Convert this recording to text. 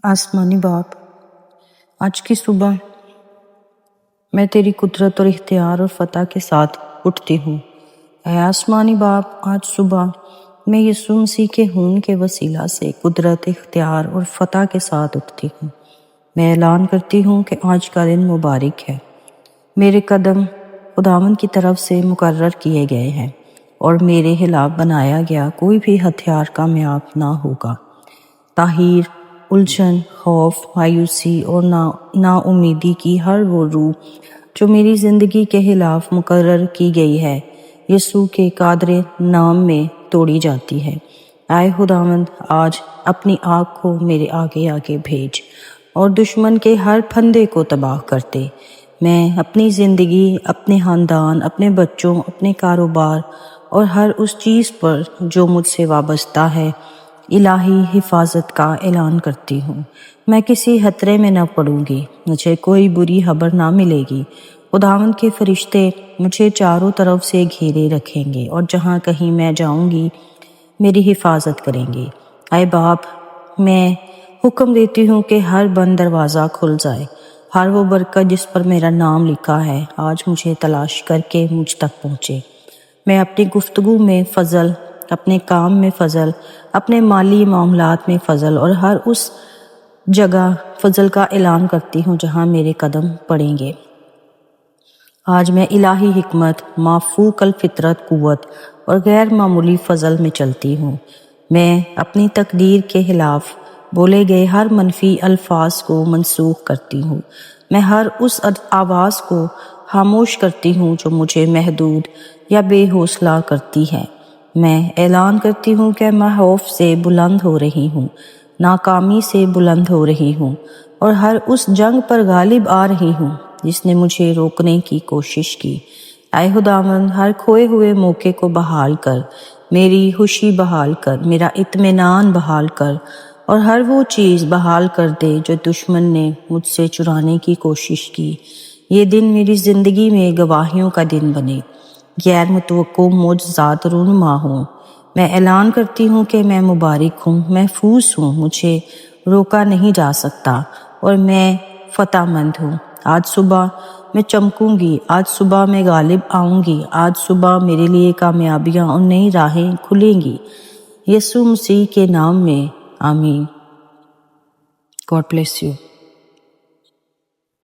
आसमानी बाप, आज की सुबह मैं तेरी कुदरत और इख्तियार और फ़तह के साथ उठती हूँ। ऐ आसमानी बाप, आज सुबह मैं यीशु मसीह के खून के वसीला से कुदरत, इख्तियार और फ़तह के साथ उठती हूँ। मैं ऐलान करती हूँ कि आज का दिन मुबारक है। मेरे कदम खुदावंद की तरफ से मुकर्रर किए गए हैं और मेरे खिलाफ बनाया गया कोई भी हथियार कामयाब ना होगा। ताहीर, उलझन, खौफ, मायूसी और नाउमीदी की हर वो रूह जो मेरी ज़िंदगी के खिलाफ मुकर्रर की गई है, यीशु के कादरे नाम में तोड़ी जाती है। आए खुदावंद, आज अपनी आग को मेरे आगे आगे भेज और दुश्मन के हर फंदे को तबाह कर दे। मैं अपनी ज़िंदगी, अपने ख़ानदान, अपने बच्चों, अपने कारोबार और हर उस चीज़ पर जो मुझसे वाबस्ता है, इलाही हिफाजत का ऐलान करती हूँ। मैं किसी खतरे में न पड़ूंगी, मुझे कोई बुरी खबर ना मिलेगी। खुदावंद के फरिश्ते मुझे चारों तरफ से घेरे रखेंगे और जहाँ कहीं मैं जाऊंगी मेरी हिफाजत करेंगे। आए बाप, मैं हुक्म देती हूँ कि हर बंद दरवाज़ा खुल जाए। हर वो बरकत जिस पर मेरा नाम लिखा है आज मुझे तलाश करके मुझ तक पहुँचे। मैं अपनी गुफ्तगू में फ़ज़ल, अपने काम में फ़ज़ल, अपने माली मामलात में फ़ज़ल और हर उस जगह फ़ज़ल का ऐलान करती हूँ जहाँ मेरे कदम पड़ेंगे। आज मैं इलाही हिकमत, माफ़ूक़ल फ़ितरत, क़ुव्वत और गैर मामूली फ़ज़ल में चलती हूँ। मैं अपनी तकदीर के खिलाफ बोले गए हर मनफी अल्फाज को मनसूख करती हूँ। मैं हर उस आवाज़ को खामोश करती हूँ जो मुझे महदूद या बेहौसला करती है। मैं ऐलान करती हूँ कि मैं खौफ से बुलंद हो रही हूँ, नाकामी से बुलंद हो रही हूँ और हर उस जंग पर गालिब आ रही हूँ जिसने मुझे रोकने की कोशिश की। आए खुदावंद, हर खोए हुए मौके को बहाल कर, मेरी खुशी बहाल कर, मेरा इत्मीनान बहाल कर और हर वो चीज़ बहाल कर दे जो दुश्मन ने मुझसे चुराने की कोशिश की। ये दिन मेरी ज़िंदगी में गवाहियों का दिन बने, गैर मुतवक्को मोजज़ात रूनुमा हूँ। मैं ऐलान करती हूँ कि मैं मुबारक हूँ, महफूज हूँ, मुझे रोका नहीं जा सकता और मैं फ़तहमंद हूँ। आज सुबह मैं चमकूंगी, आज सुबह मैं गालिब आऊँगी, आज सुबह मेरे लिए कामयाबियाँ और नई राहें खुलेंगी। यीशु मसीह के नाम में आमीन। God bless you.